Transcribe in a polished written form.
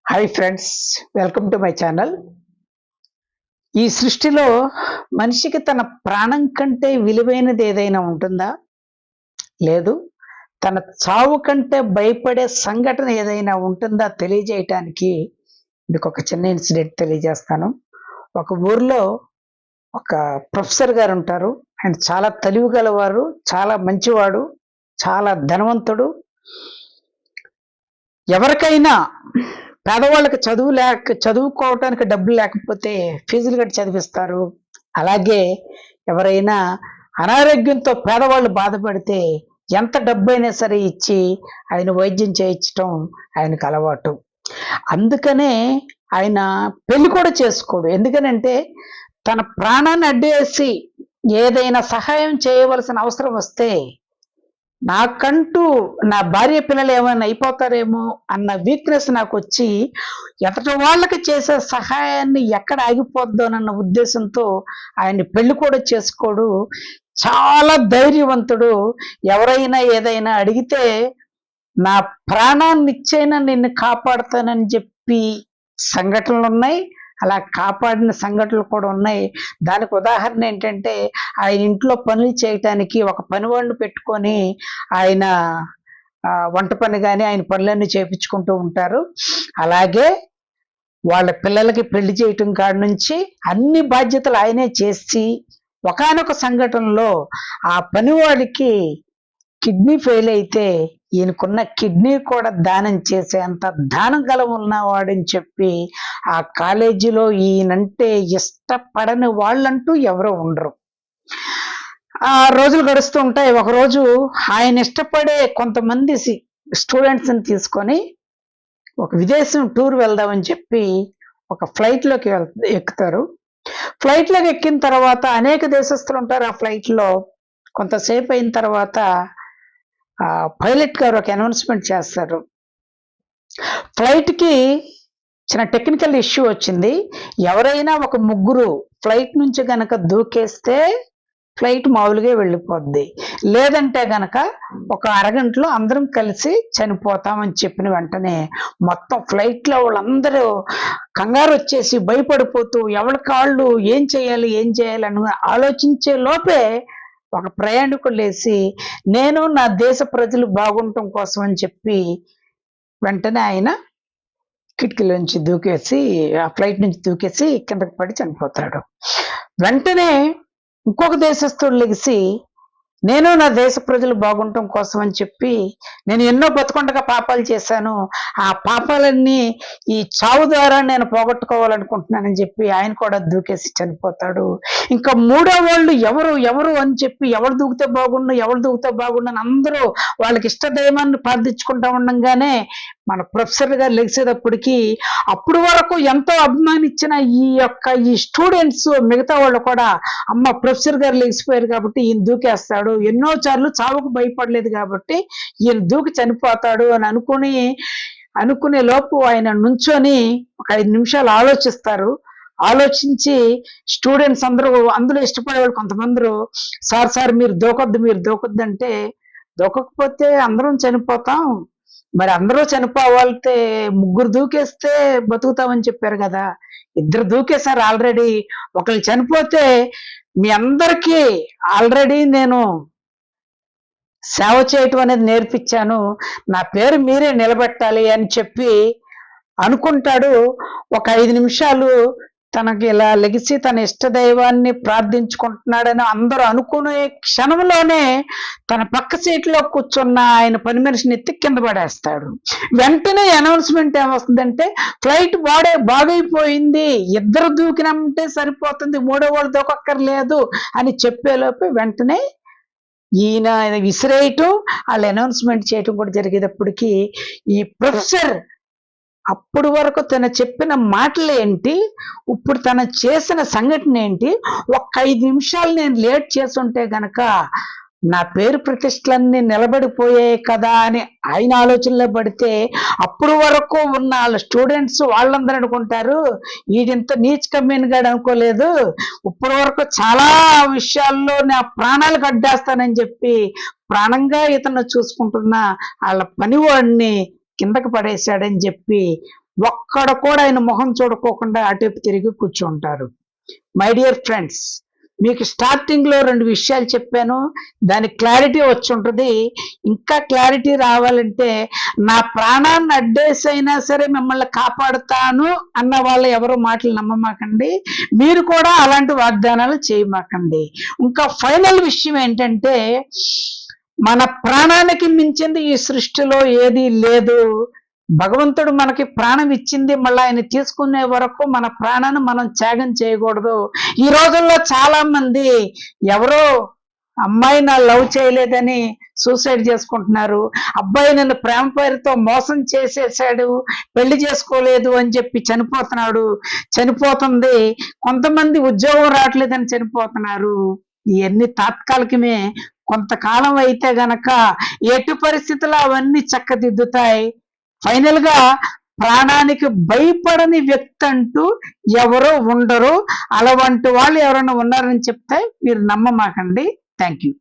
Hi friends, welcome to my channel. ఈ సృష్టిలో మనిషికి తన ప్రాణం కంటే విలువైనది ఏదైనా ఉంటుందా? లేదు. తన చావు కంటే భయపడే సంఘటన ఏదైనా ఉంటుందా తెలియజేయటానికి మీకు ఒక చిన్న ఇన్సిడెంట్ తెలియజేస్తాను. ఒక ఊర్లో ఒక ప్రొఫెసర్ గారు ఉంటారు. ఆయన చాలా తెలివి గలవారు, చాలా మంచివాడు, చాలా ధనవంతుడు. ఎవరికైనా పేదవాళ్ళకి చదువుకోవటానికి డబ్బులు లేకపోతే ఫీజులు కట్టి చదివిస్తారు. అలాగే ఎవరైనా అనారోగ్యంతో పేదవాళ్ళు బాధపడితే ఎంత డబ్బైనా సరే ఇచ్చి ఆయన వైద్యం చేయించటం ఆయనకు అలవాటు. అందుకనే ఆయన పెళ్లి కూడా చేసుకోడు. ఎందుకనంటే తన ప్రాణాన్ని అడ్డేసి ఏదైనా సహాయం చేయవలసిన అవసరం వస్తే నాకంటూ నా భార్య పిల్లలు ఏమైనా అయిపోతారేమో అన్న వీక్నెస్ నాకు వచ్చి ఎదుటి వాళ్ళకి చేసే సహాయాన్ని ఎక్కడ ఆగిపోద్దోనన్న ఉద్దేశంతో ఆయన్ని పెళ్లి కూడా చేసుకోడు. చాలా ధైర్యవంతుడు. ఎవరైనా ఏదైనా అడిగితే నా ప్రాణాన్ని ఇచ్చైనా నిన్ను కాపాడుతానని చెప్పి సంఘటనలు ఉన్నాయి. అలా కాపాడిన సంఘటనలు కూడా ఉన్నాయి. దానికి ఉదాహరణ ఏంటంటే ఆయన ఇంట్లో పనులు చేయటానికి ఒక పనివాడిని పెట్టుకొని ఆయన వంట పని కానీ ఆయన పనులన్నీ చేయించుకుంటూ ఉంటారు. అలాగే వాళ్ళ పిల్లలకి పెళ్లి చేయటం కాడ నుంచి అన్ని బాధ్యతలు ఆయనే చేసి ఒకానొక సంఘటనలో ఆ పనివాడికి కిడ్నీ ఫెయిల్ అయితే ఈయనకున్న కిడ్నీ కూడా దానం చేసేంత దానం గల ఉన్నవాడని చెప్పి ఆ కాలేజీలో ఈయనంటే ఇష్టపడని వాళ్ళంటూ ఎవరో ఉండరు. ఆ రోజులు గడుస్తూ ఉంటాయి. ఒకరోజు ఆయన ఇష్టపడే కొంతమంది స్టూడెంట్స్ని తీసుకొని ఒక విదేశం టూర్ వెళ్దామని చెప్పి ఒక ఫ్లైట్లోకి ఎక్కుతారు. ఫ్లైట్లోకి ఎక్కిన తర్వాత అనేక దేశస్తులు ఉంటారు. ఆ ఫ్లైట్లో కొంతసేపు అయిన తర్వాత పైలట్ గారు ఒక అనౌన్స్మెంట్ చేస్తారు. ఫ్లైట్కి చిన్న టెక్నికల్ ఇష్యూ వచ్చింది. ఎవరైనా ఒక ముగ్గురు ఫ్లైట్ నుంచి గనక దూకేస్తే ఫ్లైట్ మామూలుగా వెళ్ళిపోద్ది. లేదంటే గనక ఒక అరగంటలో అందరం కలిసి చనిపోతామని చెప్పిన వెంటనే మొత్తం ఫ్లైట్లో వాళ్ళందరూ కంగారు వచ్చేసి భయపడిపోతూ ఎవరి కాళ్ళు ఏం చేయాలి అని ఆలోచించే లోపే ఒక ప్రయాణికుడు లేచి నేను నా దేశ ప్రజలు బాగుండటం కోసం అని చెప్పి వెంటనే ఆయన కిటికీలోంచి దూకేసి ఆ ఫ్లైట్ నుంచి దూకేసి కిందకి పడి చనిపోతాడు. వెంటనే ఇంకొక దేశస్తుడు లెగిసి నేను నా దేశ ప్రజలు బాగుండటం కోసం అని చెప్పి నేను ఎన్నో బతుకుండగా పాపాలు చేశాను, ఆ పాపాలన్నీ ఈ చావు ద్వారా నేను పోగొట్టుకోవాలనుకుంటున్నానని చెప్పి ఆయన కూడా దూకేసి చనిపోతాడు. ఇంకా మూడో వాళ్ళు ఎవరు అని చెప్పి ఎవరు దూకితే బాగుండు అని అందరూ వాళ్ళకి ఇష్టదైవాన్ని ప్రార్థించుకుంటా ఉండంగానే మన ప్రొఫెసర్ గారు లెగిసేటప్పటికి అప్పుడు వరకు ఎంతో అభిమానించిన ఈ స్టూడెంట్స్ మిగతా వాళ్ళు కూడా అమ్మ ప్రొఫెసర్ గారు లెగిసిపోయారు కాబట్టి ఈయన దూకేస్తాడు, ఎన్నో సార్లు చావుకు భయపడలేదు కాబట్టి ఈయన దూకి చనిపోతాడు అని అనుకునే లోపు ఆయన నుంచొని ఒక 5 నిమిషాలు ఆలోచిస్తారు. ఆలోచించి స్టూడెంట్స్ అందులో ఇష్టపడే వాళ్ళు కొంతమంది సార్ మీరు దూకొద్దు అంటే దూకకపోతే అందరం చనిపోతాం, మరి అందరూ చనిపోవాలంటే ముగ్గురు దూకేస్తే బతుకుతామని చెప్పారు కదా, 2 దూకేశారు ఆల్రెడీ, ఒకళ్ళు చనిపోతే మీ అందరికీ ఆల్రెడీ నేను సేవ చేయటం అనేది నేర్పించాను, నా పేరు మీరే నిలబెట్టాలి అని చెప్పి అనుకుంటాడు. ఒక 5 నిమిషాలు తనకి ఇలా లెగిసి తన ఇష్టదైవాన్ని ప్రార్థించుకుంటున్నాడని అందరూ అనుకునే క్షణంలోనే తన పక్క సీట్లో కూర్చున్న ఆయన పని మనిషిని ఎత్తి కింద పడేస్తాడు. వెంటనే అనౌన్స్మెంట్ ఏమొస్తుందంటే ఫ్లైట్ బాగైపోయింది, 2 దూకినంటే సరిపోతుంది, 3వ వాడు దూకక్కర్లేదు అని చెప్పేలోపు వెంటనే ఈయన విసిరేయటం వాళ్ళు అనౌన్స్మెంట్ చేయటం కూడా జరిగేటప్పటికి ఈ ప్రొఫెసర్ అప్పుడు వరకు తను చెప్పిన మాటలు ఏంటి, ఇప్పుడు తను చేసిన సంఘటన ఏంటి, ఒక 5 నిమిషాలు నేను లేట్ చేస్తుంటే గనక నా పేరు ప్రతిష్టలన్నీ నిలబడిపోయాయి కదా అని ఆయన ఆలోచనలో పడితే అప్పుడు వరకు ఉన్న వాళ్ళ స్టూడెంట్స్ వాళ్ళందరూ అనుకుంటారు వీడింత నీచ్ కమ్యూనిగాడు అనుకోలేదు, ఇప్పటి వరకు చాలా విషయాల్లో నా ప్రాణాలు కడ్డేస్తానని చెప్పి ప్రాణంగా ఇతను చూసుకుంటున్న వాళ్ళ పనివాడిని కిందకి పడేశాడని చెప్పి ఒక్కడ కూడా ఆయన మొహం చూడుకోకుండా అటువైపు తిరిగి కూర్చుంటారు. మై డియర్ ఫ్రెండ్స్, మీకు స్టార్టింగ్ లో 2 విషయాలు చెప్పాను, దానికి క్లారిటీ వచ్చి ఉంటుంది. ఇంకా క్లారిటీ రావాలంటే నా ప్రాణాన్ని అడ్డేసైనా సరే మిమ్మల్ని కాపాడుతాను అన్న వాళ్ళు ఎవరు మాటలు నమ్మమాకండి. మీరు కూడా అలాంటి వాగ్దానాలు చేయమాకండి. ఇంకా ఫైనల్ విషయం ఏంటంటే, మన ప్రాణానికి మించింది ఈ సృష్టిలో ఏదీ లేదు. భగవంతుడు మనకి ప్రాణం ఇచ్చింది, మళ్ళీ ఆయన తీసుకునే వరకు మన ప్రాణాన్ని మనం త్యాగం చేయకూడదు. ఈ రోజుల్లో చాలా మంది ఎవరో అమ్మాయి నా లవ్ చేయలేదని సూసైడ్ చేసుకుంటున్నారు, అబ్బాయి నన్ను ప్రేమ పేరుతో మోసం చేసేసాడు, పెళ్లి చేసుకోలేదు అని చెప్పి చనిపోతుంది. కొంతమంది ఉద్యోగం రావట్లేదని చనిపోతున్నారు. ఇవన్నీ తాత్కాలికమే. కొంతకాలం అయితే గనక ఎటు పరిస్థితుల్లో అవన్నీ చక్కదిద్దుతాయి. ఫైనల్ గా ప్రాణానికి భయపడని వ్యక్తి అంటూ ఎవరో ఉండరు. అలాంటి వాళ్ళు ఎవరైనా ఉన్నారని చెప్తే మీరు నమ్మమాకండి. Thank you.